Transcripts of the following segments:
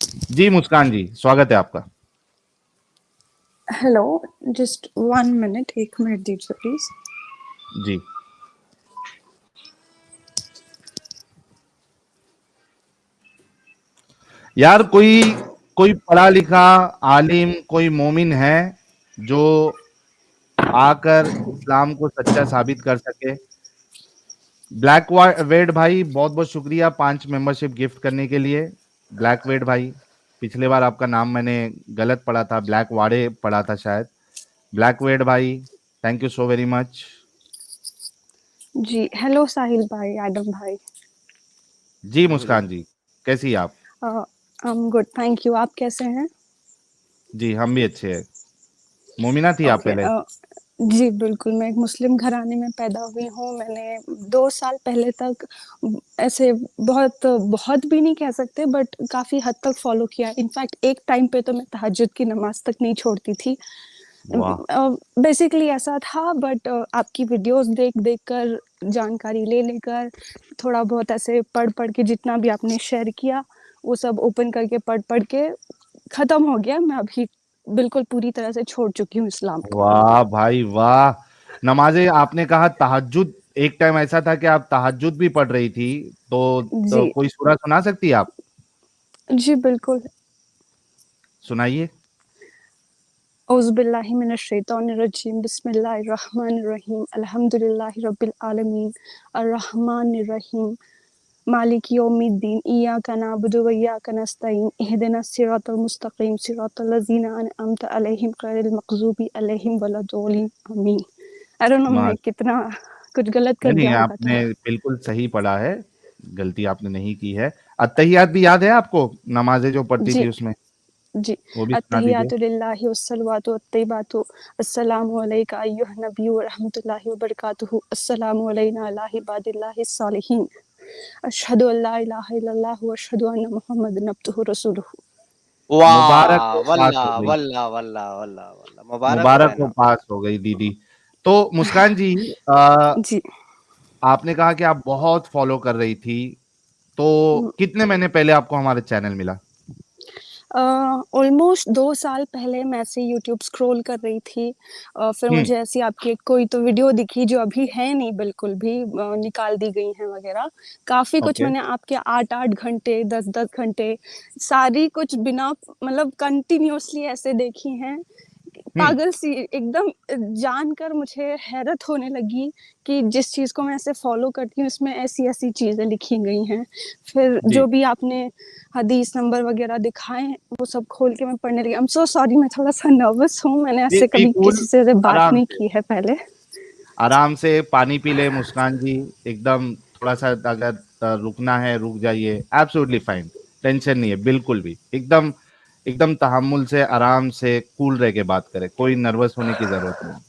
जी मुस्कान जी, स्वागत है आपका। हेलो, जस्ट 1 मिनट, 1 मिनट दीजिए प्लीज। जी यार, कोई कोई पढ़ा लिखा आलिम, कोई मोमिन है जो आकर इस्लाम को सच्चा साबित कर सके। ब्लैक वेड भाई, बहुत बहुत शुक्रिया 5 मेंबरशिप गिफ्ट करने के लिए। ब्लैक वेड भाई, पिछले बार आपका नाम मैंने गलत पढ़ा था, ब्लैक वाड़े पढ़ा था शायद। ब्लैक वेड भाई, thank you so very much. जी, हेलो साहिल भाई, एडम भाई। जी मुस्कान जी, कैसी आप? I am good, thank you. आप कैसे हैं? जी हम भी अच्छे हैं। मोमिना थी आप ओके। पहले? जी, बिल्कुल, मैं एक मुस्लिम घराने में पैदा हुई हूँ। मैंने 2 साल पहले तक ऐसे बहुत बहुत भी नहीं कह सकते, बट काफ़ी हद तक फ़ॉलो किया। इनफैक्ट एक टाइम पे तो मैं तहज्जुद की नमाज़ तक नहीं छोड़ती थी। वाह। बेसिकली ऐसा था, बट आपकी वीडियोज़ देख-देख कर, जानकारी ले-लेकर, थोड़ा बहुत ऐसे पढ़-पढ़ के जितना भी आपने शेयर किया, वो सब ओपन करके पढ़-पढ़ के ख़त्म हो गया। मैं अभी बिल्कुल पूरी तरह से छोड़ चुकी हूँ इस्लाम को। वाह भाई वाह। नमाजें, आपने कहा तहज्जुद, एक टाइम ऐसा था कि आप तहज्जुद भी पढ़ रही थी, तो जी। कोई सूरा सुना सकती है आप? जी, बिल्कुल। सुनाइए। औज़ु बिल्लाहि मिनश शैतानिर रजीम, बिस्मिल्लाहिर रहमानिर रहीम, अल्हम्दुलिल्लाहि रब्बिल आलमीन, अर्रहमानिर रहीम, मालिक यौमिद्दीन, इय्याका नअबुदु व इय्याका नस्तईन, इहदिनस सिरातल मुस्तकीम, सिरातल लज़ीना अनअमता अलैहिम गैरिल मग़ज़ूबि अलैहिम वलद्दोलिन, आमीन। आई डोंट नो, मैंने माश कितना कुछ गलत कर नहीं नहीं, दिया होगा तो। आपने बिल्कुल सही पढ़ा है, गलती आपने नहीं की है। अत्तहियात भी याद है आपको? नमाजें जो पढ़ती जी। थी उसमें, जी। वो भी सुना दीजिए। अत्तहियातु लिल्लाहि वस्सलवातु वत्तय्यिबातु, अस्सलामु अलैका अय्युहन नबिय्यु व रहमतुल्लाहि व बरकातुहू, अस्सलामु अलैना अला इबादिल्लाहिस सालिहीन, अशहदु अल्ला इलाहा इल्लल्लाह व अशहदु अन्ना मुहम्मदन अब्दुहु व रसूलुहू। मुबारक वाह! हो, पास हो वल्लाह, गई। वल्लाह, वल्लाह, वल्लाह, वल्लाह, मुबारक हो मुबारक हो, बहना। पास हो गई दीदी। तो मुस्कान जी, आ, जी। आपने कहा कि आप बहुत फॉलो कर रही थी, तो कितने महीने पहले आपको हमारा चैनल मिला? ऑलमोस्ट 2 साल पहले मैं ऐसे यूट्यूब स्क्रॉल कर रही थी। फिर हम्म। मुझे ऐसी आपकी कोई तो वीडियो दिखी जो अभी है नहीं बिल्कुल भी, निकाल दी गई हैं वगैरह। काफ़ी कुछ ओके। मैंने आपके 8-8 घंटे, 10-10 घंटे सारी कुछ बिना मतलब कंटिन्यूअसली ऐसे देखी हैं। हम्म। पागल सी एकदम जानकर मुझे हैरत होने लगी कि जिस चीज़ को मैं ऐसे फ़ॉलो करती हूँ, इसमें ऐसी-ऐसी चीज़ें लिखी गई हैं। फिर जी। जो भी आपने हदीस नंबर वगैरह दिखाए हैं, वो सब खोल के मैं पढ़ने लगी। आई एम सो सॉरी, मैं थोड़ा-सा नर्वस हूँ, मैंने बी ऐसे बी कभी कूल, किसी से बात आराम नहीं से, की है पहले। आराम से पानी पी ले मुस्कान जी। एकदम थोड़ा सा अगर रुकना है रुक जाइए, एब्सोल्युटली फाइन। टेंशन नहीं है बिल्कुल भी। एकदम एकदम तहम्मुल से, आराम से, कूल रह के बात करें, कोई नर्वस होने की जरूरत नहीं।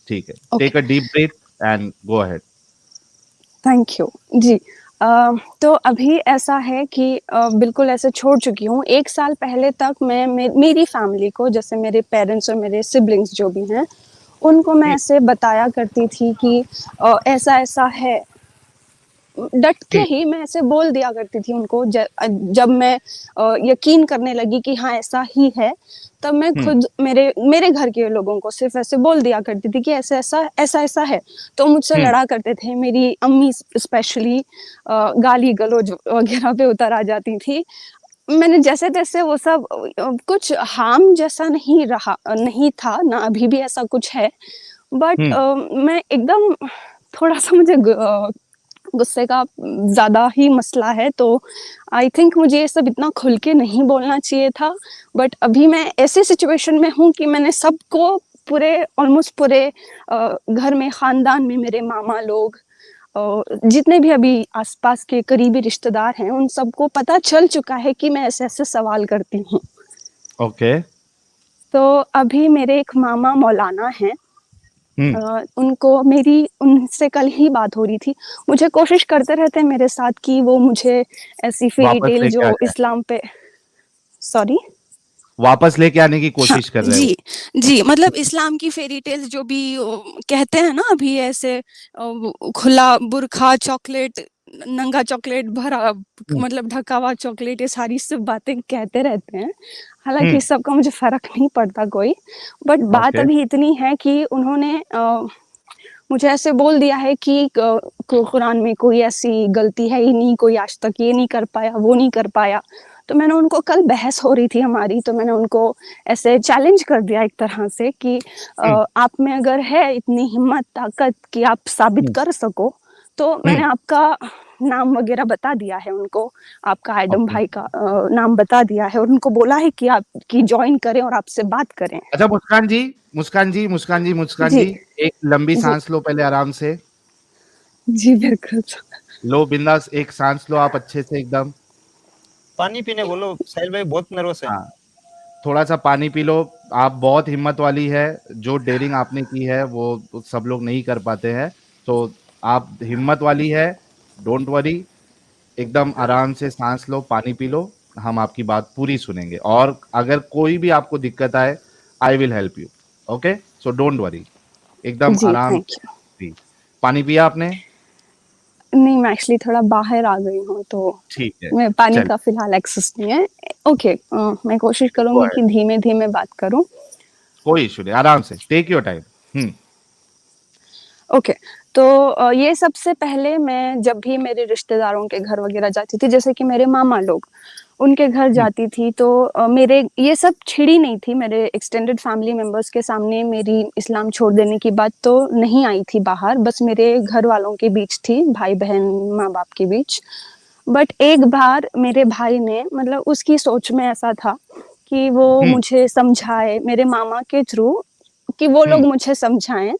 ठीक है, okay, take a deep breath and go ahead. Thank you. जी। तो अभी ऐसा है कि बिल्कुल ऐसे छोड़ चुकी हूँ। 1 साल पहले तक मैं मेरी फैमिली को, जैसे मेरे पेरेंट्स और मेरे सिबलिंग्स जो भी हैं, उनको मैं हम्म। ऐसे बताया करती थी कि ऐसा-ऐसा है। डट के हम्म। ही मैं ऐसे बोल दिया करती थी उनको। जब मैं यकीन करने लगी कि हाँ ऐसा ही है, तब मैं हम्म। खुद मेरे मेरे घर के लोगों को सिर्फ ऐसे बोल दिया करती थी कि ऐसा ऐसा है। तो मुझसे हम्म। लड़ा करते थे। मेरी अम्मी स्पेशली गाली गलौज वगैरह पे उतर आ जाती थी। मैंने जैसे तैसे वो सब कुछ हार्म जैसा नहीं था ना, अभी भी ऐसा कुछ है, बट हम्म। मैं एकदम थोड़ा सा मुझे गुस्से का ज़्यादा ही मसला है, तो आई थिंक मुझे ये सब इतना खुल के नहीं बोलना चाहिए था। बट अभी मैं ऐसी सिचुएशन में हूँ कि मैंने सबको, पूरे ऑलमोस्ट पूरे घर में, ख़ानदान में, मेरे मामा लोग, जितने भी अभी आस-पास के करीबी रिश्तेदार हैं, उन सबको पता चल चुका है कि मैं ऐसे-ऐसे सवाल करती हूँ। ओके। तो अभी मेरे एक मामा मौलाना हैं। हम्म। उनसे कल ही बात हो रही थी। मुझे कोशिश करते रहते हैं मेरे साथ कि वो मुझे ऐसी फेयरी वापस टेल लेके आ जो जाए, इस्लाम पे, सॉरी? वापस लेके आने की हाँ, कोशिश कर रहे हो। जी, जी, मतलब इस्लाम की फेयरी टेल्स जो भी कहते हैं ना अभी ऐसे, वो खुला बुर्खा, चॉकलेट, नंगा चॉकलेट भरा मतलब ढका हुआ चॉकलेट, ये सारी सब बातें कहते रहते हैं। हालाँकि इस सब का मुझे फ़र्क नहीं पड़ता कोई, बट बात ओके। अभी इतनी है कि उन्होंने मुझे ऐसे बोल दिया है कि कुरान में कोई ऐसी गलती है ही नहीं, कोई आज तक ये नहीं कर पाया, वो नहीं कर पाया। तो मैंने उनको, कल बहस हो रही थी हमारी, तो मैंने उनको ऐसे चैलेंज कर दिया एक तरह से कि आप में अगर है इतनी हिम्मत, ताकत कि आप साबित कर सको, तो मैंने आपका नाम वगैरह बता दिया है उनको, आपका एडम ओके। भाई का नाम बता दिया है और उनको बोला है कि आप कि जॉइन करें और आपसे बात करें। अच्छा मुस्कान जी, जी, एक लंबी जी। सांस लो पहले आराम से। जी, बिल्कुल। लो बिंदास एक सांस लो आप अच्छे से एकदम। पानी पीने बोलो, साहिल भाई बहुत नर्वस है। हाँ, थोड़ा सा पानी पी लो। आप बहुत हिम्मत वाली है, जो डेयरिंग आपने की है वो सब लोग नहीं कर पाते हैं। तो आप हिम्मत वाली है, डोंट वरी, एकदम आराम से सांस लो, पानी पी लो, हम आपकी बात पूरी सुनेंगे और अगर कोई भी आपको दिक्कत आए, I will help you. Okay, so don't worry, एकदम जी, आराम थैंक से यू। प्लीज। पानी पिया आपने? नहीं, मैं एक्चुअली थोड़ा बाहर आ गई हूँ, तो ठीक है, मैं पानी चलिए का फ़िलहाल एक्सेस नहीं है। ओके, मैं कोशिश गो करूँगी अहेड, कि धीमे-धीमे बात करूँ। कोई इशू नहीं, आराम से टेक योर टाइम। ओके, तो ये सबसे पहले मैं जब भी मेरे रिश्तेदारों के घर वगैरह जाती थी, जैसे कि मेरे मामा लोग, उनके घर जाती थी, तो मेरे ये सब छिड़ी नहीं थी, मेरे एक्सटेंडेड फैमिली मेंबर्स के सामने मेरी इस्लाम छोड़ देने की बात तो नहीं आई थी बाहर, बस मेरे घर वालों के बीच थी, भाई-बहन, माँ-बाप के बीच। बट एक बार मेरे भाई ने, मतलब उसकी सोच में ऐसा था कि वो मुझे समझाए मेरे मामा के थ्रू, कि वो लोग मुझे समझाएँ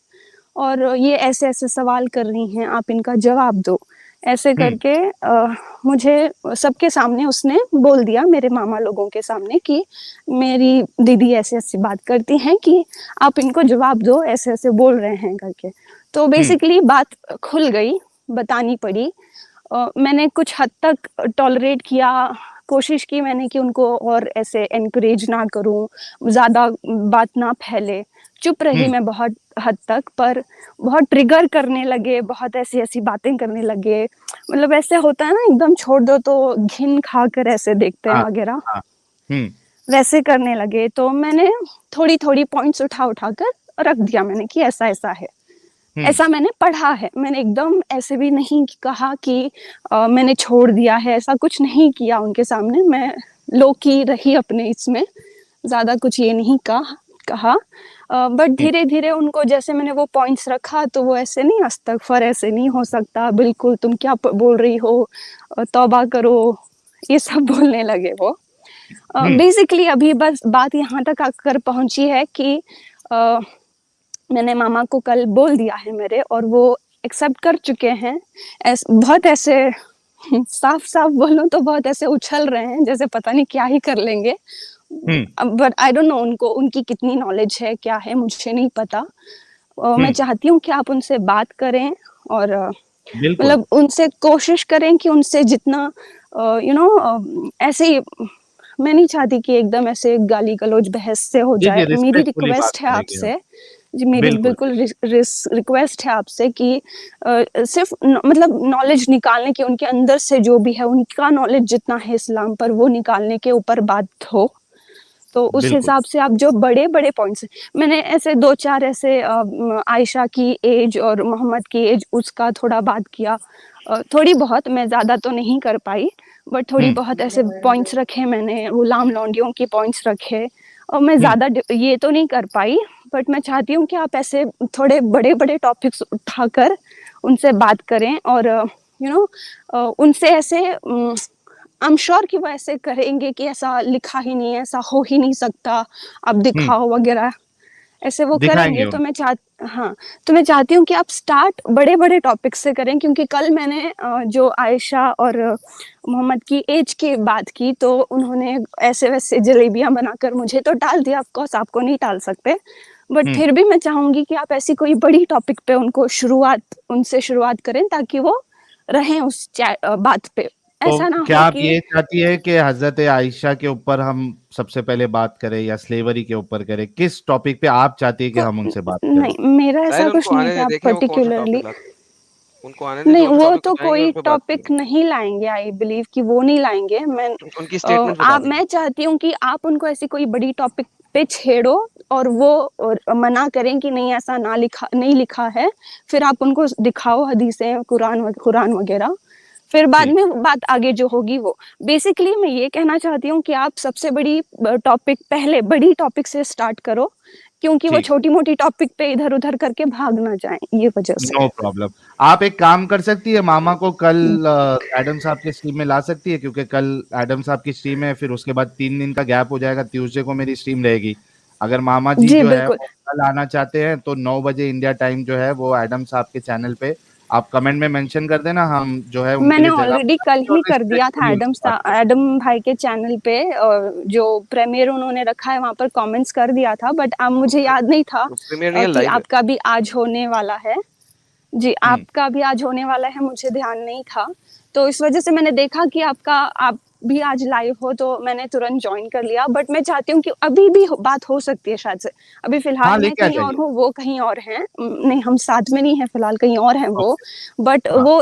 और ये ऐसे-ऐसे सवाल कर रही हैं, आप इनका जवाब दो। ऐसे करके मुझे सबके सामने उसने बोल दिया, मेरे मामा लोगों के सामने, कि मेरी दीदी ऐसी-ऐसी बात करती हैं कि आप इनको जवाब दो, ऐसे-ऐसे बोल रहे हैं करके। तो बेसिकली बात खुल गई, बतानी पड़ी। मैंने कुछ हद तक टॉलरेट किया, कोशिश की मैंने कि उनको और ऐसे एनकरेज ना करूँ, ज़्यादा बात ना फैले। चुप रही मैं बहुत हद तक, पर बहुत ट्रिगर करने लगे, बहुत ऐसी-ऐसी बातें करने लगे। मतलब ऐसे होता है ना, एकदम छोड़ दो तो घिन खाकर ऐसे देखते हैं हाँ, वगैरह, हाँ, हुँ, वैसे करने लगे। तो मैंने थोड़ी-थोड़ी पॉइंट्स उठा-उठा कर रख दिया मैंने कि ऐसा-ऐसा है। ऐसा मैंने पढ़ा है, मैंने एकदम ऐसे भी नहीं कहा कि मैंने छोड़ दिया है, ऐसा कुछ नहीं किया उनके सामने, मैं लो की रही अपने इसमें, ज़्यादा कुछ ये नहीं कहा। बट धीरे-धीरे उनको जैसे मैंने वो पॉइंट्स रखा, तो वो ऐसे नहीं, अस्तगफर ऐसे नहीं हो सकता, बिल्कुल तुम क्या बोल रही हो, तौबा करो, ये सब बोलने लगे वो। बेसिकली अभी बस बात यहाँ तक आकर पहुँची है कि अ, मैंने मामा को कल बोल दिया है मेरे, और वो एक्सेप्ट कर चुके हैं। बहुत ऐसे साफ-साफ बोलूँ तो बहुत ऐसे उछल रहे हैं, जैसे पता नहीं क्या ही कर लेंगे। बट आई डोंट नो उनको, उनकी कितनी नॉलेज है, क्या है, मुझे नहीं पता। मैं चाहती हूँ कि आप उनसे बात करें और बिल्कुल। मतलब उनसे कोशिश करें कि उनसे जितना ऐसे ही, मैं नहीं चाहती कि एकदम ऐसे गाली-गलौज बहस से हो जी, जाए। जी, मेरी रिस्पेक्टफुली बात रिक्वेस्ट है करेंगे हम। आपसे, जी मेरी बिल्कुल, बिल्कुल रिक्वेस्ट है आपसे कि सिर्फ़ मतलब नॉलेज निकालने की, उनके अंदर से जो भी है, उनका नॉलेज जितना है इस्लाम पर, वो निकालने के ऊपर बात हो। तो उस बिल्कुल। हिसाब से आप जो बड़े-बड़े पॉइंट्स, मैंने ऐसे 2-4 ऐसे आयशा की एज और मोहम्मद की एज, उसका थोड़ा बात किया। थोड़ी बहुत, मैं ज़्यादा तो नहीं कर पाई, बट थोड़ी बहुत ऐसे पॉइंट्स रखे मैंने, गुलाम लौंडियों के पॉइंट्स रखे, और मैं ज़्यादा ये तो नहीं कर पाई, बट मैं चाहती हूँ कि आप ऐसे थोड़े बड़े-बड़े टॉपिक्स उठाकर उनसे बात करें और उनसे ऐसे आई एम श्योर कि वो ऐसे करेंगे कि ऐसा लिखा ही नहीं है, ऐसा हो ही नहीं सकता, आप दिखाओ वगैरह, ऐसे वो दिखाएँगे करेंगे। तो उनको। हाँ, तो मैं चाहती हूँ कि आप स्टार्ट बड़े-बड़े टॉपिक से करें, क्योंकि कल मैंने जो आयशा और मोहम्मद की एज की बात की, तो उन्होंने ऐसे-वैसे जलेबियाँ बनाकर मुझे तो टाल दिया, ऑफ कोर्स आपको नहीं टाल सकते। बट फिर भी मैं चाहूँगी कि आप ऐसी कोई बड़ी टॉपिक पे उनसे शुरुआत करें, ताकि वो रहें उस बात पे। तो ऐसा ना क्या हो आप कि ये चाहती है कि हज़रत आयशा के ऊपर हम सबसे पहले बात करें या स्लेवरी के ऊपर करें? किस टॉपिक पे आप चाहती है कि को हम उनसे बात करें? नहीं, मेरा ऐसा साहिल कुछ उनको नहीं है आने कि दे, आप देखें वो कौन सा पर्टिकुलरली, टॉपिक लाते। उनको आने दें, नहीं, जो भी वो टॉपिक तो उठाएंगे कोई उन पे बात टॉपिक करेंगे। नहीं लाएँगे, आई बिलीव कि वो नहीं लाएँगे। उनकी स्टेटमेंट बता आप देंगे। मैं चाहती हूँ कि आप उनको ऐसी कोई बड़ी टॉपिक पे छेड़ो और वो और मना करें कि नहीं ऐसा नहीं लिखा है। फिर आप उनको दिखाओ हदीसें, कुरान वगैरह। फिर बाद जी। में बात आगे जो होगी वो। बेसिकली मैं ये कहना चाहती हूँ कि आप सबसे बड़ी टॉपिक पहले बड़ी टॉपिक से स्टार्ट करो, क्योंकि वो ठीक, छोटी-मोटी टॉपिक पे इधर-उधर करके भाग ना जाएँ, ये वजह से। No problem. आप एक काम कर सकती है, मामा को कल एडम साहब के स्ट्रीम में ला सकती है, क्योंकि कल एडम साहब की स्ट्रीम है, फिर उसके बाद 3 दिन का गैप हो जाएगा, ट्यूसडे को मेरी स्ट्रीम रहेगी। अगर मामा जी जी, जो है बिल्कुल। वो कल आना चाहते हैं तो 9 बजे इंडिया टाइम जो है वो एडम साहब के चैनल पे आप कमेंट में मेंशन कर देना, हम जो है उनके मैंने लिए जगह ऑलरेडी कल बनाएँगे और ही कर दिया था रिस्पेक्टफुली उनसे बात करेंगे। एडम भाई के चैनल पे जो प्रीमियर उन्होंने रखा है वहाँ पर कमेंट्स कर दिया था, बट अब मुझे याद नहीं था प्रीमियर नहीं है, कि लाइव है। आपका भी आज होने वाला है। जी, हुँ। आपका भी आज होने वाला है, मुझे ध्यान नहीं था। तो इस वज़ह से मैंने देखा कि आप भी आज लाइव हो, तो मैंने तुरंत जॉइन कर लिया। बट मैं चाहती हूँ कि अभी भी बात हो सकती है शायद से। अभी हाँ, फ़िलहाल मैं लेके आ कहीं और जाइए। हूँ, वो कहीं और हैं। नहीं, हम साथ में नहीं हैं फ़िलहाल, कहीं और हैं वो। ओके, बट हाँ। वो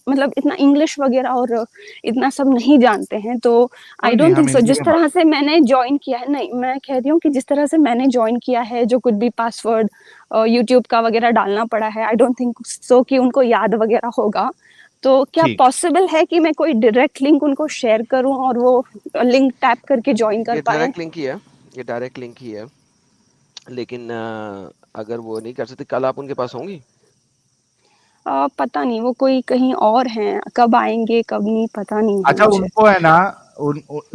मतलब इतना इंग्लिश वग़ैरह और इतना सब नहीं जानते हैं, तो आई कोई नहीं, डोंट हम थिंक सो। हिंदी जिस में बात तरह से मैंने जॉइन किया है, नहीं, मैं कह रही हूँ कि जिस तरह से मैंने जॉइन किया है, जो कुछ भी पासवर्ड यूट्यूब का वगैरह डालना पड़ा है, आई डोंट थिंक सो कि उनको याद वगैरह होगा। तो क्या ठीक। पॉसिबल है कि मैं कोई डायरेक्ट लिंक उनको शेयर करूँ और वो लिंक टैप करके जॉइन कर ये पाएँ? डायरेक्ट लिंक ही है, ये डायरेक्ट लिंक ही है। लेकिन अगर वो नहीं कर सकते, कल आप उनके पास होंगी? पता नहीं, वो कोई कहीं और हैं, कब आएँगे, कब नहीं, पता नहीं है अच्छा, मुझे। उनको है ना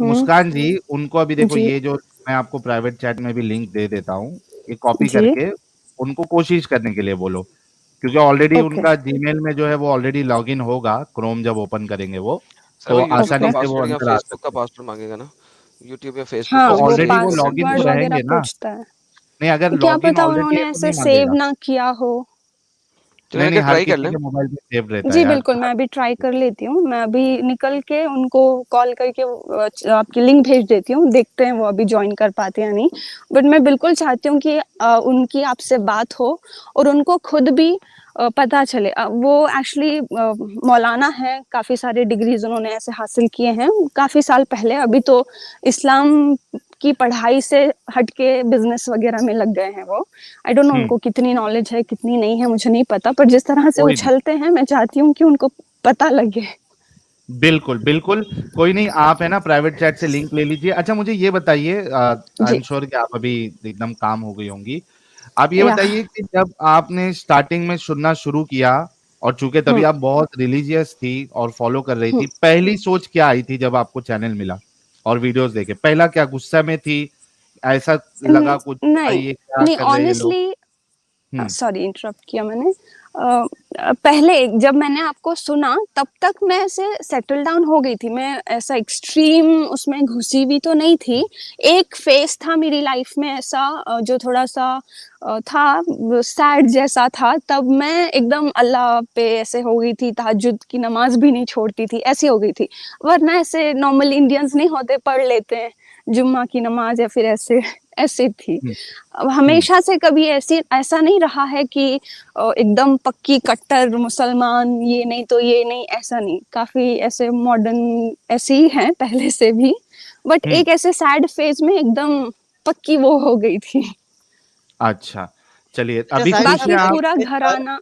हुँ, मुस्कान जी, उनको अभी देखो जी, ये जो मैं आपको प्राइवेट चैट में भी लिंक दे देता हूँ, ये कॉपी जी, करके उनको कोशिश करने के लिए बोलो, क्योंकि ऑलरेडी ओके, उनका जीमेल में जो है वो ऑलरेडी लॉगिन होगा, क्रोम जब ओपन करेंगे वो, सर तो वो यूट्यूब का ओके। आसानी से वो पासवर्ड या अंदर आ फेसबुक का सकते हैं। पासवर्ड मांगेगा ना, यूट्यूब या फेसबुक हाँ, का तो उसके वो जरिए ऑलरेडी ही वो वो करेंगे। लॉगिन तो पासवर्ड वगैरह रहेंगे ना? पूछता है। नहीं, अगर क्या लॉगिन पता ऑलरेडी उन्होंने है तो ऐसे नहीं सेव माँगेगा। ना किया हो। चलो नहीं, एक नहीं, हर ट्राई कर किसी लें। के मोबाइल में सेव रहता है जी, यार। बिल्कुल, मैं अभी ट्राई कर लेती हूँ। मैं अभी निकल के उनको कॉल करके आपकी लिंक भेज देती हूँ, देखते हैं वो अभी जॉइन कर पाते हैं या नहीं। बट मैं बिल्कुल चाहती हूँ कि उनकी आपसे बात हो और उनको खुद भी पता चले। वो एक्चुअली मौलाना हैं, काफ़ी सारे डिग्रीज़ उन्होंने ऐसे हासिल किए हैं, काफ़ी साल पहले। अभी तो इस्लाम की पढ़ाई से हट के बिज़नेस वगैरह में लग गए हैं वो। आई डोंट नो हुँ, उनको कितनी नॉलेज है, कितनी नहीं है, मुझे नहीं पता, पर जिस तरह से कोई नहीं। उछलते हैं, मैं चाहती हूँ कि उनको पता लगे। बिल्कुल, बिल्कुल। कोई नहीं, आप है ना प्राइवेट चैट से लिंक ले लीजिए। अच्छा, मुझे ये बताइए, आई जी, एम श्योर कि आप अभी एकदम काम हो गई होंगी। आप ये या बताइए कि जब आपने स्टार्टिंग में सुनना शुरू किया और चूँकि तभी हुँ, आप बहुत रिलीजियस थी और फॉलो कर रही हुँ, थी, पहली सोच क्या आई थी जब आपको चैनल मिला और वीडियोज़ देखे? पहला क्या गुस्सा में थी? ऐसा न लगा कुछ भाई नहीं, ये क्या नहीं, कर रहे हैं ये लोग? ऑनेस्टली हुँ, सॉरी इंटरप्ट किया मैंने। पहले जब मैंने आपको सुना तब तक मैं ऐसे सेटल डाउन हो गई थी। मैं ऐसा एक्सट्रीम उसमें घुसी हुई तो नहीं थी। एक फ़ेज़ था मेरी लाइफ़ में ऐसा जो थोड़ा-सा था सैड जैसा था। तब मैं एकदम अल्लाह पे ऐसे हो गई थी, तहज्जुद की नमाज़ भी नहीं छोड़ती थी, ऐसी हो गई थी। वरना ऐसे नॉर्मल इंडियंस नहीं होते, पढ़ लेते हैं, जुम्मा की नमाज़ या फिर ऐसे ऐसे थी। हुँ, अब हुँ। हमेशा से कभी ऐसा नहीं रहा है कि एकदम पक्की कट्टर मुसलमान, ये नहीं तो ये नहीं, ऐसा नहीं। काफ़ी ऐसे मॉडर्न ऐसे ही हैं पहले से भी, बट हुँ, एक ऐसे सैड फ़ेज़ में एकदम पक्की वो हो गई थी। अच्छा। चलिए, अच्छा अभी साहिल खुश साहब बाकी हैं आप? पूरा घराना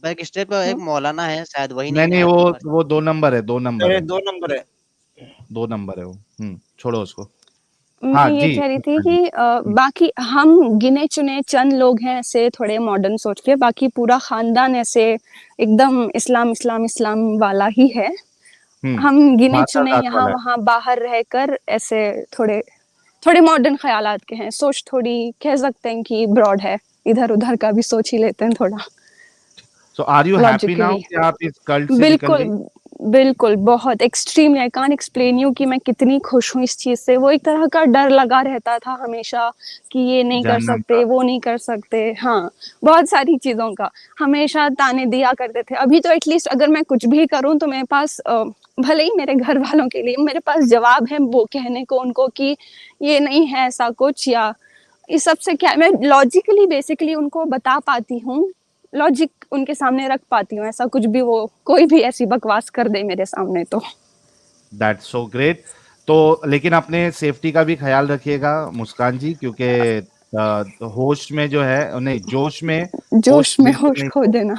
बैक स्टेज पे एक हुँ, मौलाना है, शायद वही नहीं, नहीं नहीं, आया आपके पास। वो 2 नंबर है, 2 नंबर मेरे है, 2 नंबर है। 2 नंबर है वो। छोड़ो उसको। मैं हाँ ये जी, कह रही थी हाँ जी। कि हुँ, बाकी हम गिने-चुने चंद लोग हैं ऐसे थोड़े मॉडर्न सोच के, बाकी पूरा ख़ानदान ऐसे एकदम इस्लाम, इस्लाम, इस्लाम वाला ही है। हुँ, हम गिने-चुने माता-दात वाला है। यहाँ-वहाँ बाहर रहकर ऐसे थोड़े थोड़े मॉडर्न ख़यालात के हैं, सोच थोड़ी कह सकते हैं कि ब्रॉड है, इधर-उधर का भी सोच ही लेते हैं थोड़ा so are you happy now logically. कि आप इस कल्ट से निकल बिल्कुल, गई? बिल्कुल, बहुत extremely I can't explain you कि मैं कितनी खुश हूँ इस चीज़ से। वो एक तरह का डर लगा रहता था हमेशा कि ये नहीं कर जहन्नम सकते, का। वो नहीं कर सकते। हाँ, बहुत सारी चीज़ों का हमेशा ताने दिया करते थे। अभी तो एटलीस्ट अगर मैं कुछ भी करूँ तो मेरे पास भले ही मेरे घर वालों के लिए मेरे पास जवाब है वो कहने को उनको कि ये नहीं है ऐसा कुछ या इस सब से क्या मैं लॉजिकली बेसिकली उनको बता पाती हूँ लॉजिक उनके सामने रख पाती हूँ, ऐसा कुछ भी वो कोई भी ऐसी बकवास कर दे मेरे सामने तो। That's so great. तो लेकिन अपने सेफ्टी का भी ख्याल रखिएगा मुस्कान जी, क्योंकि होश में जो है, नहीं जोश में होश जोश में बिल्कुल होश नहीं खो देना।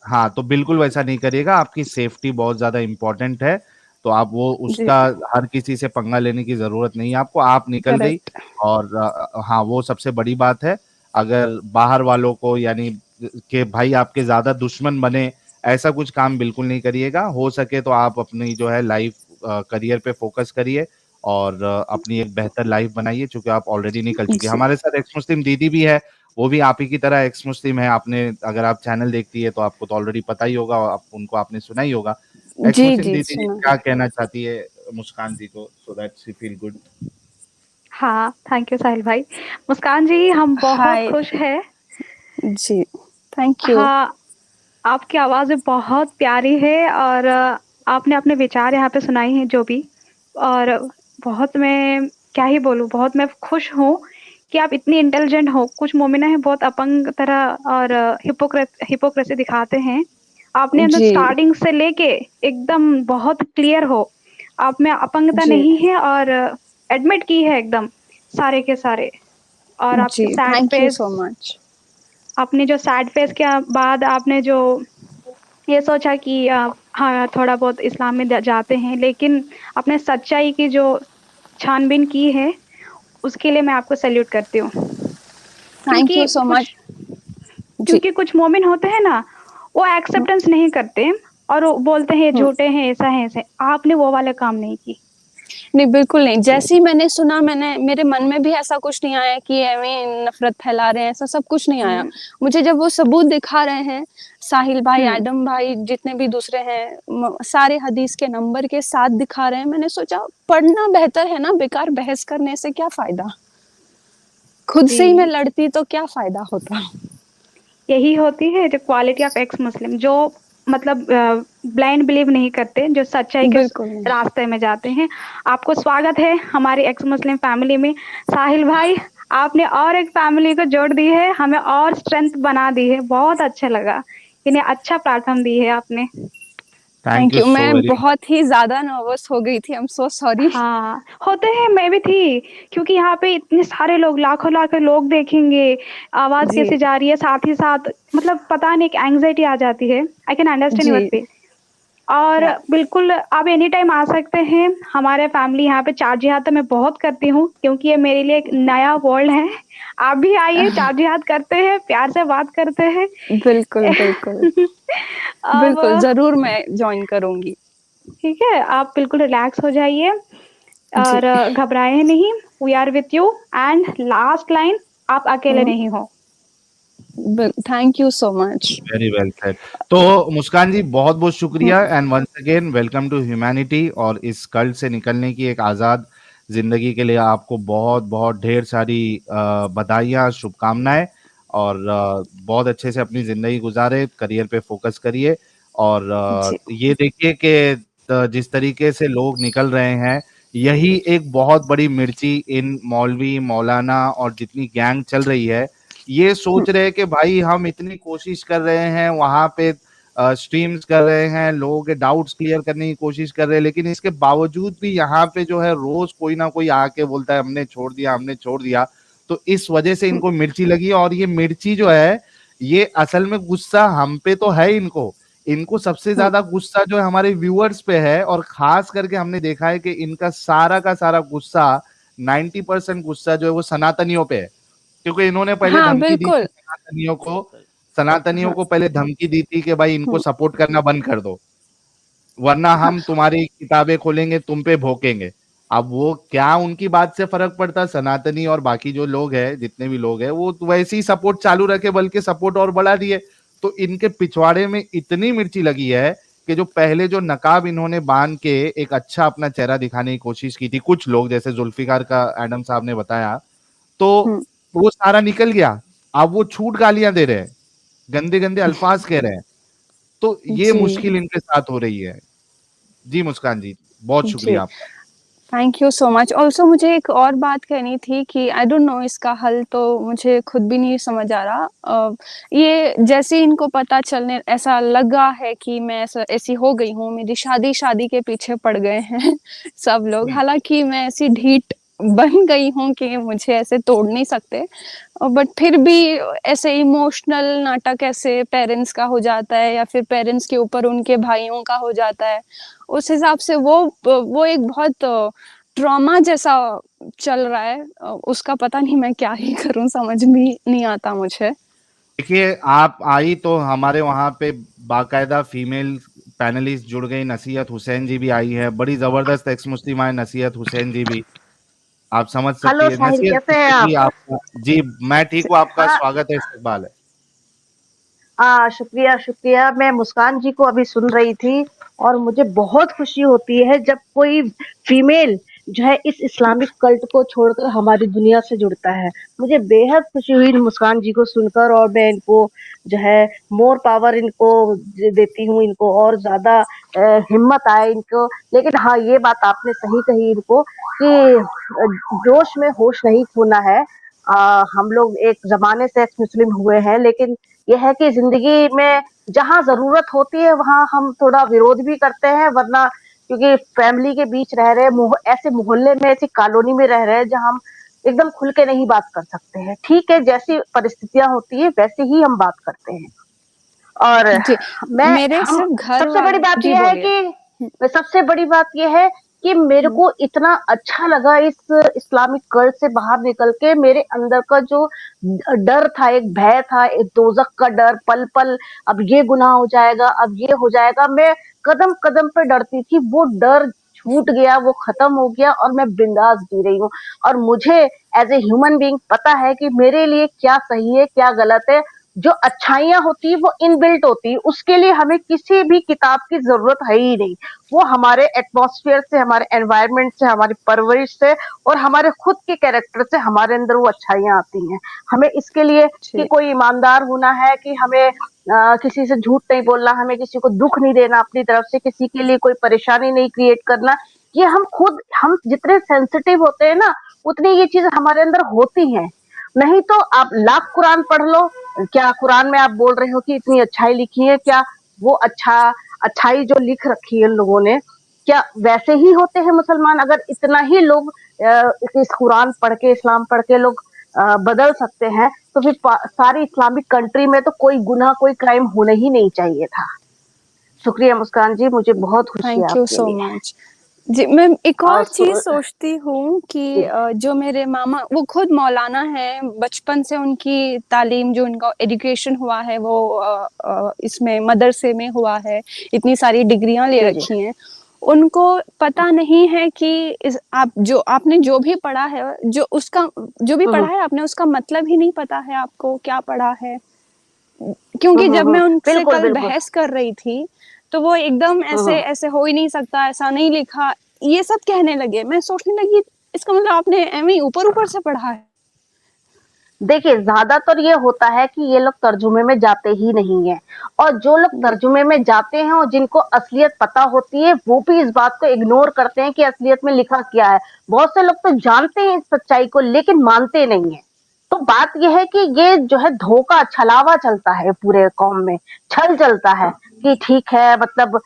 हाँ, तो बिल्कुल वैसा नहीं करिएगा, आपकी सेफ्टी बहुत ज़्यादा इम्पोर्टेंट है, तो आप वो जी, उसका हर किसी से पंगा लेने की ज़रूरत नहीं है आपको, आप निकल गई करेक्ट। और हाँ, वो सबसे बड़ी बात है। अगर बाहर वालों को यानी कि भाई आपके ज़्यादा दुश्मन बने, ऐसा कुछ काम बिल्कुल नहीं करिएगा। हो सके तो आप अपनी जो है लाइफ करियर पे फ़ोकस करिए और अपनी एक बेहतर लाइफ बनाइए, चूँकि आप ऑलरेडी निकल चुकी हैं। जी, हमारे साथ एक्स मुस्लिम दीदी भी है, वो भी आप ही की तरह एक्स मुस्लिम है। आपने अगर आप चैनल देखती है तो आपको तो ऑलरेडी पता ही होगा, आप उनको आपने सुना ही होगा। एक्स जी, मुस्लिम जी, दीदी जी सुना क्या है। कहना चाहती है मुस्कान जी को, so that she feel good? हाँ, थैंक यू साहिल भाई। मुस्कान जी, हम बहुत हाय। खुश हैं। जी, थैंक यू। हाँ, आपकी आवाज़ भी बहुत प्यारी है और आपने अपने विचार यहाँ पे सुनाए हैं जो भी, और बहुत मैं क्या ही बोलूँ, बहुत मैं खुश हूँ कि आप इतनी इंटेलिजेंट हो। कुछ मोमिना हैं बहुत अपंग तरह और हिपोक्रेसी दिखाते हैं। आपने अंदर जी, स्टार्टिंग से लेके एकदम बहुत क्लियर हो। आप में अपंगता जी, नहीं है और एडमिट की है एकदम सारे के सारे। और आपकी जी, sad thank you face, so much. आपने जो सैड फेस के बाद आपने जो ये सोचा कि हाँ, थोड़ा बहुत इस्लाम में जाते हैं, लेकिन आपने सच्चाई की जो छानबीन की है, उसके लिए मैं आपको सैल्यूट करती हूँ। थैंक क्योंकि यू सो मच। जी, क्योंकि कुछ मोमिन होते हैं ना, वो एक्सेप्टेंस नहीं करते और वो बोलते हैं ये हुँ। झूठे हैं, ऐसा है, ऐसा है। आपने वो वाले काम नहीं की। नहीं, बिल्कुल नहीं। जैसे ही मैंने सुना, मेरे मन में भी ऐसा कुछ नहीं आया कि एवें नफ़रत फैला रहे हैं, ऐसा सब कुछ नहीं आया। हुँ, मुझे जब वो सबूत दिखा रहे हैं, साहिल भाई, हुँ, एडम भाई, जितने भी दूसरे हैं, सारे हदीस के नंबर के साथ दिखा रहे हैं, मैंने सोचा पढ़ना बेहतर है ना, बेकार बहस करने से क्या फ़ायदा? खुद से ही मैं जी। लड़ती तो क्या फ़ायदा होता? यही होती है जो क्वालिटी ऑफ एक्स मुस्लिम, जो मतलब ब्लाइंड बिलीव नहीं करते, जो सच्चाई के बिल्कुल नहीं। रास्ते में जाते हैं। आपको स्वागत है हमारी एक्स मुस्लिम फैमिली में। साहिल भाई, आपने और एक फैमिली को जोड़ दी है, हमें और स्ट्रेंथ बना दी है। बहुत अच्छा लगा, इन्हें अच्छा प्लेटफॉर्म दी है आपने। Thank thank you you. So मैं वेरी मच। बहुत ही ज़्यादा नर्वस हो गई थी। I am so sorry. हाँ, होते हैं, मैं भी थी, क्योंकि यहाँ पे इतने सारे लोग, लाखों-लाखों लोग देखेंगे, आवाज़ जी, कैसे जा रही है, साथ ही साथ मतलब पता नहीं, एक एंग्ज़ायटी आ जाती है। आई कैन अंडरस्टैंड जी, योर फील। और या बिल्कुल आप एनी टाइम आ सकते हैं। हमारे फैमिली यहाँ पे चार जिहाद तो मैं बहुत करती हूँ, क्योंकि ये मेरे लिए एक नया वर्ल्ड है। आप भी आइए, चार जिहाद करते हैं, प्यार से बात करते हैं। बिल्कुल, बिल्कुल। अब बिल्कुल, ज़रूर मैं जॉइन करूँगी। ठीक है, आप बिल्कुल रिलैक्स हो जाइए जी। और घबराएँ नहीं। We are with you. And last line, आप अकेले हुँ, नहीं हो। Thank you so much. Very well said. तो मुस्कान जी बहुत बहुत हुँ, शुक्रिया and once again welcome to humanity. और इस कल्ट से निकलने की एक आज़ाद जिंदगी के लिए आपको बहुत बहुत ढेर सारी बधाइयाँ, शुभकामनाएं। और बहुत अच्छे से अपनी जिंदगी गुजारे, करियर पे फोकस करिए। और जी, ये देखिए कि जिस तरीके से लोग निकल रहे हैं, यही एक बहुत बड़ी मिर्ची इन मौलवी, मौलाना और जितनी गैंग चल रही है, ये हुँ, सोच रहे हैं कि भाई हम इतनी कोशिश कर रहे हैं, वहां पे स्ट्रीम्स कर रहे हैं, लोगों के डाउट्स क्लियर करने की कोशिश कर रहे हैं, लेकिन इसके बावजूद भी यहाँ पे जो है रोज कोई ना कोई आके बोलता है हमने छोड़ दिया, हमने छोड़ दिया। तो इस वजह से हुँ, इनको मिर्ची लगी। और ये मिर्ची जो है, ये असल में गुस्सा हम पे तो है, इनको इनको सबसे हुँ, ज्यादा गुस्सा जो है हमारे व्यूअर्स पे है। और खास करके हमने देखा है कि इनका सारा का सारा गुस्सा, 90% गुस्सा जो है वो सनातनियों पे है, क्योंकि इन्होंने पहले हाँ, धमकी दी थी बिल्कुल। सनातनियों हाँ, को पहले धमकी दी थी कि भाई इनको हुँ, सपोर्ट करना बंद कर दो, वरना हाँ, हम तुम्हारी किताबें खोलेंगे, तुम पे भोंकेंगे। अब वो क्या उनकी बात से फर्क पड़ता, सनातनी और बाकी जो लोग हैं, जितने भी लोग हैं, वो तो वैसे ही सपोर्ट चालू रखे, बल्कि सपोर्ट और बढ़ा दिए। तो इनके पिछवाड़े में इतनी मिर्ची लगी है कि जो पहले जो नकाब इन्होंने बांध के एक अच्छा अपना चेहरा दिखाने की कोशिश की थी, कुछ लोग जैसे जुल्फिकार का एडम साहब ने बताया, तो हुँ, वो सारा निकल गया। अब वो छूट गालियां दे रहे हैं, गंदे गंदे अल्फाज कह रहे हैं। तो ये जी, मुश्किल इनके साथ हो रही है। जी मुस्कान जी, बहुत जी। शुक्रिया आपका। Thank you so much. Also मुझे एक और बात कहनी थी कि आई डोंट नो इसका हल तो मुझे खुद भी नहीं समझ आ रहा। ये जैसे इनको पता चलने ऐसा लगा है कि मैं ऐसी हो गई हूँ, मेरी शादी के पीछे पड़ गए हैं सब लोग। हालाँकि मैं ऐसी ढीठ बन गई हूँ कि मुझे ऐसे तोड़ नहीं सकते, बट फिर भी ऐसे इमोशनल नाटक ऐसे पेरेंट्स का हो जाता है या फिर पेरेंट्स के ऊपर उनके भाइयों का हो जाता है। उस हिसाब से वो एक बहुत ट्रॉमा जैसा चल रहा है। उसका पता नहीं मैं क्या ही करूँ, समझ भी नहीं आता मुझे। देखिए, आप आई तो हमारे वहाँ पे बाकायदा फीमेल पैनलिस्ट जुड़ गई, नसीहत हुसैन जी भी आई है, बड़ी ज़बरदस्त एक्स मुस्लिम आए नसीहत हुसैन जी भी, आप समझ सकती हेलो है। साहिल, नसीहत कैसे हैं आप? जी आपका जी, मैं ठीक हूँ, आपका हाँ, स्वागत है, इस्तकबाल है। शुक्रिया शुक्रिया। मैं मुस्कान जी को अभी सुन रही थी और मुझे बहुत खुशी होती है जब कोई फीमेल जो है इस इस्लामिक कल्ट को छोड़कर हमारी दुनिया से जुड़ता है। मुझे बेहद खुशी हुई मुस्कान जी को सुनकर और मैं इनको जो है मोर पावर इनको देती हूँ, इनको और ज्यादा हिम्मत आए इनको। लेकिन हाँ, ये बात आपने सही कही इनको कि जोश में होश नहीं खोना है। हम लोग एक जमाने से एक्स मुस्लिम हुए हैं, लेकिन यह है कि जिंदगी में जहाँ जरूरत होती है वहां हम थोड़ा विरोध भी करते हैं, वरना क्योंकि फैमिली के बीच रह रहे ऐसे मोहल्ले में, ऐसी कॉलोनी में रह रहे हैं जहाँ हम एकदम खुल के नहीं बात कर सकते हैं। ठीक है, जैसी परिस्थितियां होती है वैसे ही हम बात करते हैं। और जी, मैं मेरे हम सिर्फ घर सबसे बड़ी वाले बात जी यह है बोलिए। कि सबसे बड़ी बात यह है कि मेरे को इतना अच्छा लगा इस इस्लामिक कर्ज से बाहर निकल के। मेरे अंदर का जो डर था, एक भय था, एक दोजक का डर, पल पल अब ये गुनाह हो जाएगा, अब ये हो जाएगा, मैं कदम कदम पे डरती थी, वो डर छूट गया, वो खत्म हो गया और मैं बिंदास जी रही हूँ। और मुझे एज ए ह्यूमन बीइंग पता है कि मेरे लिए क्या सही है, क्या गलत है। जो अच्छाइयां होती है वो इनबिल्ट होती है, उसके लिए हमें किसी भी किताब की जरूरत है ही नहीं। वो हमारे एटमॉस्फेयर से, हमारे एनवायरनमेंट से, हमारी परवरिश से और हमारे खुद के कैरेक्टर से हमारे अंदर वो अच्छाइयां आती हैं। हमें इसके लिए कि कोई ईमानदार होना है, कि हमें किसी से झूठ नहीं बोलना, हमें किसी को दुख नहीं देना, अपनी तरफ से किसी के लिए कोई परेशानी नहीं क्रिएट करना। ये हम जितने सेंसिटिव होते हैं ना, उतनी ये चीज हमारे अंदर होती हैं। नहीं तो आप लाख कुरान पढ़ लो, क्या कुरान में आप बोल रहे हो कि इतनी अच्छाई लिखी है, क्या वो अच्छाई जो लिख रखी है लोगों ने, क्या वैसे ही होते हैं मुसलमान? अगर इतना ही लोग इस कुरान पढ़ के, इस्लाम पढ़ के लोग बदल सकते हैं, तो फिर सारी इस्लामिक कंट्री में तो कोई गुनाह, कोई क्राइम होना ही नहीं चाहिए था। शुक्रिया मुस्कान जी, मुझे बहुत खुशी है थैंक यू आपके सो लिए। मच। जी, मैं एक और और चीज़ सोचती हूँ कि जो मेरे मामा वो खुद मौलाना हैं, बचपन से उनकी तालीम जो उनका एजुकेशन हुआ है वो इसमें मदरसे में हुआ है, इतनी सारी डिग्रियाँ ले जी, रखी हैं। उनको पता नहीं है कि आपने जो भी पढ़ा है, जो भी पढ़ा है आपने, उसका मतलब ही नहीं पता है आपको क्या पढ़ा है। क्योंकि जब मैं उनसे बिल्कुल कल बिल्कुल। बहस कर रही थी, तो वो एकदम ऐसे हो ही नहीं सकता, ऐसा नहीं लिखा, ये सब कहने लगे। मैं सोचने लगी इसका मतलब आपने एम ही ऊपर-ऊपर से पढ़ा है। देखिए, ज्यादातर ये होता है कि ये लोग तर्जुमे में जाते ही नहीं है, और जो लोग तर्जुमे में जाते हैं और जिनको असलियत पता होती है, वो भी इस बात को इग्नोर करते हैं कि असलियत में लिखा क्या है। बहुत से लोग तो जानते हैं इस सच्चाई को, लेकिन मानते नहीं है। तो बात यह है कि ये जो है धोखा, छलावा चलता है पूरे कौम में, छल चलता है कि ठीक है, मतलब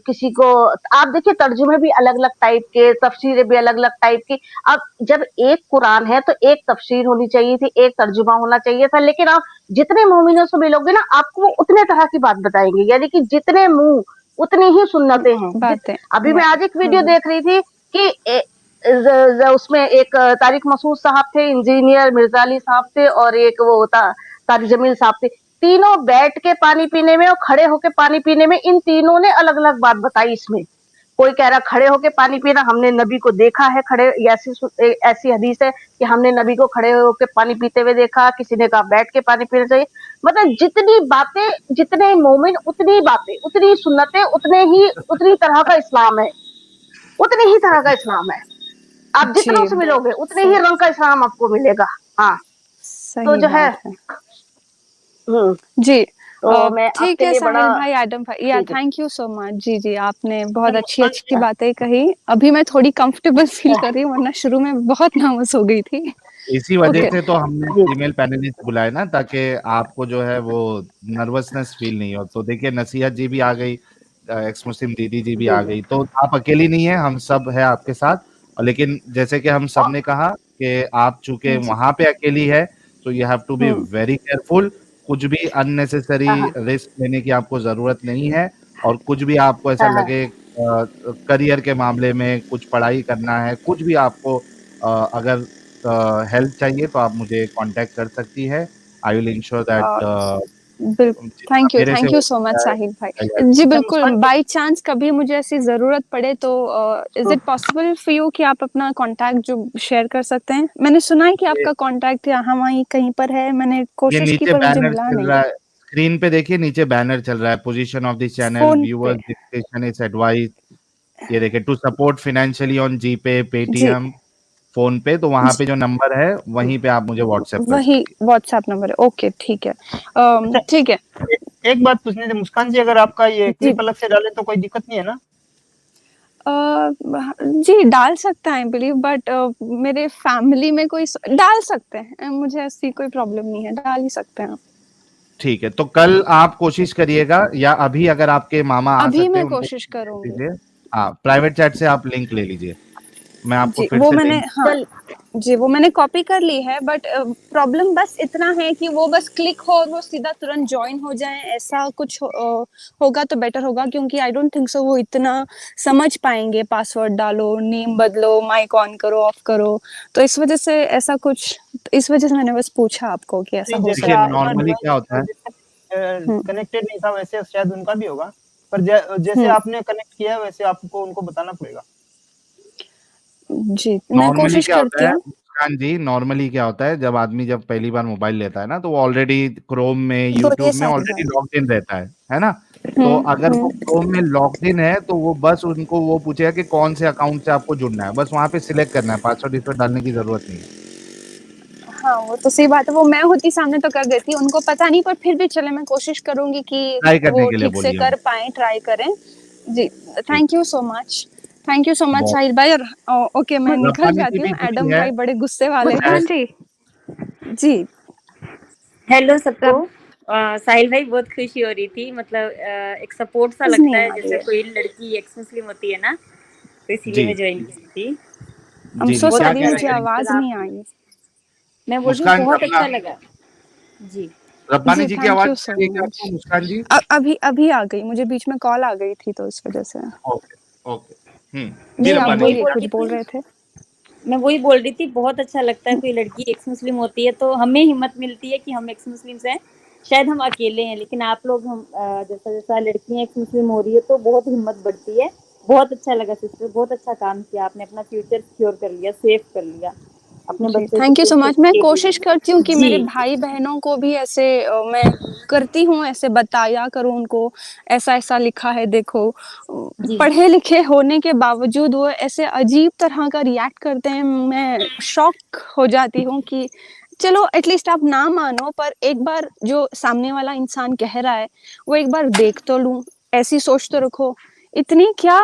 किसी को आप देखिए, तर्जुमे भी अलग-अलग टाइप के, तफसीरें भी अलग-अलग टाइप की। अब जब एक कुरान है तो एक तफसीर होनी चाहिए थी, एक तर्जुमा होना चाहिए था, लेकिन आप जितने मोमिनों से मिलोगे ना, आपको वो उतने तरह की बात बताएंगे, यानी कि जितने मुंह उतनी ही सुन्नतें हैं। बातें अभी मैं आज एक वीडियो देख रही थी कि उसमें एक तारिक मसूद साहब थे, इंजीनियर मिर्जा अली साहब थे, और एक वो तारिक जमील साहब थे। तीनों बैठ के पानी पीने में और खड़े होके पानी पीने में, इन तीनों ने अलग अलग बात बताई इसमें। कोई कह रहा खड़े होके पानी पीना, हमने नबी को देखा है खड़े, ऐसी हदीस है कि हमने नबी को खड़े होके पानी पीते हुए देखा। किसी ने कहा बैठ के पानी पीना चाहिए। मतलब जितनी बातें, जितने मोमिन उतनी बातें, उतनी सुन्नतें, उतनी तरह का इस्लाम है, उतनी ही तरह का इस्लाम है। आप जितनों से मिलोगे उतने ही रंग का इस्लाम आपको मिलेगा। हाँ, तो सही जो है बात है। जी, तो मैं ठीक आपके है लिए साहिल बड़ा भाई, एडम भाई, या ठीक है। Thank you so much. जी, जी, आपने बहुत मैम, अच्छी मुस्कान अच्छी बातें कही। अभी मैं थोड़ी कंफर्टेबल फील कर रही हूँ, वरना शुरू में बहुत नर्वस हो गई थी। इसी वजह ओके। से तो हमने जी। फीमेल पैनलिस्ट बुलाए ना, ताकि आपको जो है वो नर्वसनेस फील नहीं हो। तो देखिए नसीहत जी भी आ गई, एक्स मुस्लिम दीदी जी भी जी, आ जी। गई, तो आप अकेली नहीं है, हम सब है आपके साथ। और लेकिन जैसे कि हम सब ने कहा कि आप चूंकि जी। वहां पे अकेली है, तो यू हैव टू बी हुँ। Very careful. कुछ भी अननेसेसरी हाँ, हाँ। रिस्क लेने की आपको जरूरत नहीं है। और कुछ भी आपको ऐसा हाँ, हाँ। लगे करियर के मामले में, कुछ पढ़ाई करना है, कुछ भी आपको अगर हेल्प चाहिए तो आप मुझे कांटेक्ट कर सकती है। I will ensure that bill जितना मेरे से थैंक हो यू सो मच सकता है साहिल भाई। I help ji, you। बिल्कुल, मुस्कान जी, बाय चांस कभी मुझे ऐसी ज़रूरत पड़े तो is it possible for you कि आप अपना कॉन्टैक्ट जो शेयर कर सकते हैं? मैंने सुना है कि ये आपका कॉन्टैक्ट यहाँ-वहीं कहीं पर है, मैंने ये कोशिश की नीचे पर मुझे बैनर मिला चल नहीं। रहा है, स्क्रीन पे देखिए, नीचे बैनर चल रहा है, position of this channel, phone पे। Viewers discussion is advice. ये देखिए, to support financially on GPay, जी, पेटीएम, फोन पे, तो वहां जी, पे जो नंबर है वहीं पे आप मुझे व्हाट्सएप कर वही सकती व्हाट्सएप नंबर है। ओके, ठीक है। अच्छा, ठीक है। एक बात पूछनी थी मुस्कान जी, अगर आपका ये जी। क्लिप अलग से डालें तो कोई दिक्कत नहीं है ना? जी, डाल सकते हैं आई बिलीव, बट मेरे फैमिली में कोई डाल सकते हैं, मुझे ऐसी कोई प्रॉब्लम नहीं है, डाल ही सकते हैं आप। ठीक है, तो कल आप कोशिश करिएगा, या अभी अगर आपके मामा आ अभी सकते मैं हैं उनको कोशिश करूँगी। दीजिए। हाँ, प्राइवेट चैट से आप लिंक ले लीजिए, मैं आपको जी, फिर वो से मैंने लिंक। हाँ, चल जी, वो मैंने कॉपी कर ली है, बट प्रॉब्लम बस इतना है कि वो बस क्लिक हो और वो सीधा तुरंत जॉइन हो जाएँ, ऐसा कुछ होगा तो बेटर होगा, क्योंकि आई डोंट थिंक सो वो इतना समझ पाएँगे। पासवर्ड डालो, नेम बदलो, माइक ऑन करो, ऑफ करो, तो इस वज़ह से ऐसा कुछ, इस वज़ह से मैंने बस पूछा आपको कि ऐसा नहीं, हो जैसे देखिए सकता है क्या? नॉर्मली क्या होता है, हुँ, कनेक्टेड नहीं था वैसे शायद उनका भी होगा, पर जैसे हुँ, आपने कनेक्ट किया है वैसे आपको उनको बताना पड़ेगा। जी, मैं नॉर्मली कोशिश क्या होता करती है हूँ। मुस्कान जी, नॉर्मली क्या होता है, जब आदमी जब पहली बार मोबाइल लेता है ना, तो वो ऑलरेडी क्रोम में, बोलिए यूट्यूब में साहिल ऑलरेडी भाई। लॉग्ड इन रहता है ना? तो हुँ, अगर वो हुँ। क्रोम में लॉग्ड इन है, तो वो बस उनको वो पूछेगा कि कौन से अकाउंट से आपको जुड़ना है, बस वहाँ पे सिलेक्ट करना है, पासवर्ड डालने की ज़रूरत नहीं है। हाँ, वो तो सही बात है, वो मैं होती सामने तो कर देती, उनको पता नहीं, पर फिर भी चलें, मैं कोशिश करूँगी कि ट्राई करने वो के लिए ठीक से बोलिए कर उनको। पाएँ, ट्राई करें। जी, ठीक, थैंक यू सो मच बहुत साहिल भाई। और ओके, मैं निकल रब्बानी जी जाती भी हूँ, जुड़ी एडम है, भाई बड़े गुस्से वाले हैं। शायद मुस्कान जी, जी, हेलो सबको। सब साहिल भाई, बहुत खुशी हो रही थी, मतलब एक सपोर्ट सा आवाज़ लगता नहीं है, आ रही जैसे है। कोई लड़की एक्स मुस्लिम होती है ना, तो इसीलिए जी, मैं ज्वाइन की थी। आई एम जी, सो क्या बहुत सॉरी, कह अच्छा रही मुझे लगा, थी? आवाज़ मतलब नहीं आप, आई। मैं बोल रही हूँ मुस्कान बहुत रब्बा अच्छा लगा जी। रब्बानी जी, जी की थैंक आवाज़ यू आ सो रही है क्या मच। आपको मुस्कान जी? अभी अभी आ गई, मुझे बीच में कॉल आ गई थी तो इस वज़ह से। Okay, okay. जी जी, आप मैं रब्बानी वही जी। बोलिए, बोल कुछ रही बोल थी रहे थे? मैं वही बोल रही थी, बहुत अच्छा लगता है, कोई लड़की एक्स मुस्लिम होती है तो हमें हिम्मत मिलती है कि हम एक्स मुस्लिम्स हैं। शायद हम अकेले हैं, लेकिन आप लोग, हम जैसा जैसा लड़कियां एक्स मुस्लिम हो रही है तो बहुत हिम्मत बढ़ती है। बहुत अच्छा लगा सिस्टर, बहुत अच्छा काम किया आपने, अपना फ्यूचर सिक्योर कर लिया, सेव कर लिया, अपने जी, बच्चों थैंक यू को सो सेफ मच। मैं के कोशिश लिए। करती हूँ कि मेरे जी भाई-बहनों को भी ऐसे मैं करती हूँ, ऐसे बताया करूँ उनको, ऐसा-ऐसा लिखा है देखो। जी पढ़े-लिखे होने के बावजूद वो ऐसे अजीब तरह का रिएक्ट करते हैं, मैं शॉक हो जाती हूँ कि चलो एटलीस्ट आप ना मानो, पर एक बार जो सामने वाला इंसान कह रहा है, वो एक बार देख तो लूँ, ऐसी सोच तो रखो। इतनी क्या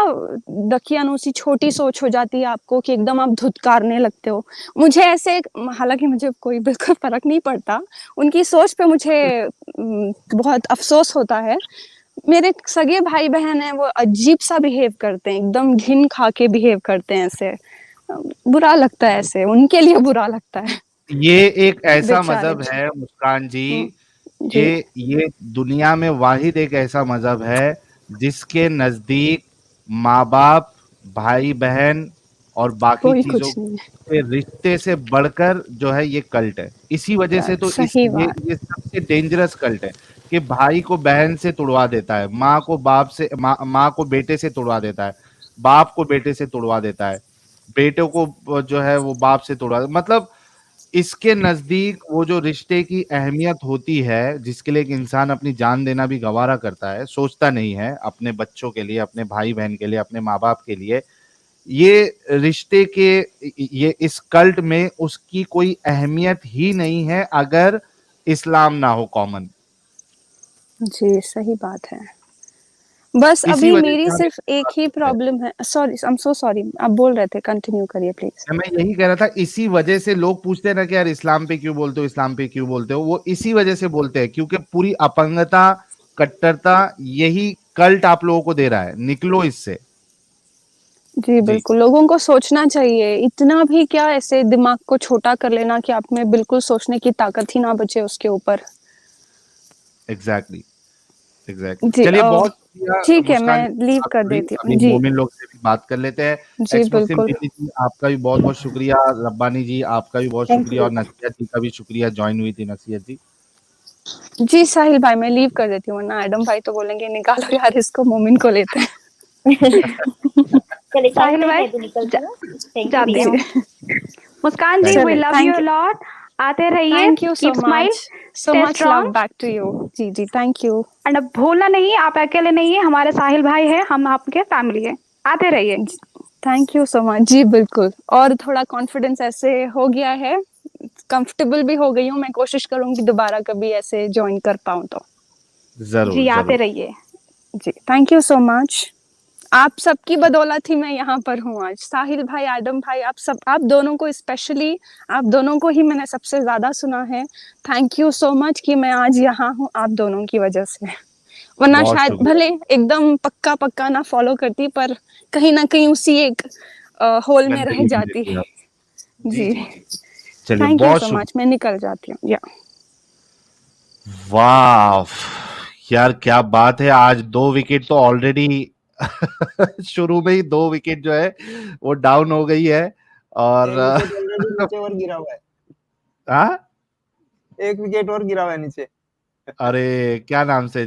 दकियानूसी छोटी सोच हो जाती है आपको कि एकदम आप धुतकारने लगते हो। मुझे ऐसे, हालाँकि मुझे कोई बिल्कुल फ़र्क नहीं पड़ता, उनकी सोच पे मुझे बहुत अफ़सोस होता है। मेरे सगे भाई-बहन हैं, वो अजीब-सा बिहेव करते हैं, एकदम घिन खा के बिहेव करते हैं ऐसे। बुरा लगता है ऐसे, उनके लिए बुरा लगता है, ये एक ऐसा बेचारे। मज़हब है मुस्कान जी, हुँ, जी, ये दुनिया में वाहिद एक ऐसा मज़हब है जिसके नज़दीक माँ-बाप, भाई-बहन और बाकी कोई चीज़ों कुछ नहीं है। के रिश्ते से बढ़कर जो है ये कल्ट है। इसी वजह से तो इस सही बात। ये सबसे डेंजरस कल्ट है कि भाई को बहन से तुड़वा देता है, माँ को बाप से, माँ को बेटे से तुड़वा देता है, बाप को बेटे से तुड़वा देता है, बेटों को जो है वो बाप से तुड़वा, मतलब इसके नज़दीक वो जो रिश्ते की अहमियत होती है, जिसके लिए एक इंसान अपनी जान देना भी गवारा करता है, सोचता नहीं है अपने बच्चों के लिए, अपने भाई-बहन के लिए, अपने माँ-बाप के लिए, ये रिश्ते के ये इस कल्ट में उसकी कोई अहमियत ही नहीं है अगर इस्लाम ना हो कॉमन। जी, सही बात है। बस इसी अभी वजह मेरी से हम सिर्फ एक ही है। प्रॉब्लम है। Sorry, I am so sorry. आप बोल रहे थे, कंटिन्यू करिए प्लीज़। मैं यही कह रहा था, इसी वजह से लोग पूछते हैं ना कि यार इस्लाम पे क्यों बोलते हो, इस्लाम पे क्यों बोलते हो? वो इसी वजह से बोलते हैं क्योंकि पूरी अपंगता, कट्टरता यही कल्ट आप लोगों को दे रहा है। निकलो इससे। जी, बिल्कुल, लोगों को सोचना चाहिए। इतना भी क्या ऐसे दिमाग को छोटा कर लेना कि आप में बिल्कुल सोचने की ताकत ही ना बचे उसके ऊपर। Exactly, exactly. जी चलिए बहुत शुक्रिया ठीक है, मुस्कान मैं जी, लीव बात कर हुई। देती हूँ। अभी जी, मोमिन लोग से भी बात कर लेते हैं। जी, एक्स मुस्लिम बिल्कुल। दीदी जी, आपका भी बहुत-बहुत शुक्रिया। रब्बानी जी, आपका भी बहुत थैंक शुक्रिया यू। और नसीहत जी का भी शुक्रिया, जॉइन हुई थी नसीहत जी। जी, साहिल भाई मैं लीव कर देती हूँ, वरना एडम भाई तो बोलेंगे निकालो यार इसको, मोमिन को लेते हैं। चलिए साहिल टाइम भाई है तो निकलती हूँ। थैंक यू जाती भैया। हूँ। मुस्कान जी, थैंक वी चलिए, love you thank a you. Lot. आते रहिए, thank you so keep smile, much. So stay much love strong back to you. जी, जी, थैंक यू। एंड अब भूलना नहीं, आप अकेले नहीं है, हमारे साहिल भाई है, हम आपके फैमिली है। आते रहिए। Thank you so much. जी, बिल्कुल। और थोड़ा कॉन्फिडेंस ऐसे हो गया है, कंफर्टेबल भी हो गई हूँ। मैं कोशिश करूँगी दोबारा कभी ऐसे जॉइन कर पाऊँ तो। ज़रूर, जी, आते ज़रूर। रहिए। जी, थैंक यू सो मच। आप सबकी बदौलत ही मैं यहाँ पर हूँ आज। साहिल भाई, एडम भाई, आप दोनों को स्पेशली, आप दोनों को ही मैंने सबसे ज़्यादा सुना है। थैंक यू सो मच कि मैं आज यहाँ हूँ आप दोनों की वजह से। वरना बहुत शायद शुक्रिया। भले एकदम पक्का ना फॉलो करती, पर कहीं न कहीं उसी एक होल में रह गंदगी में जाती। रहती है आप। जी, जी, जी। चलिए थैंक यू बहुत सो शुक्रिया। मच। मैं निकल जाती हूँ। या वाह! यार क्या बात है, आज 2 विकेट तो ऑलरेडी शुरू में ही 2 विकेट जो है वो डाउन हो गई है और 1 विकेट ऑलरेडी नीचे और गिरा हुआ है। हाँ? 1 विकेट और गिरा हुआ है नीचे। अरे क्या नाम से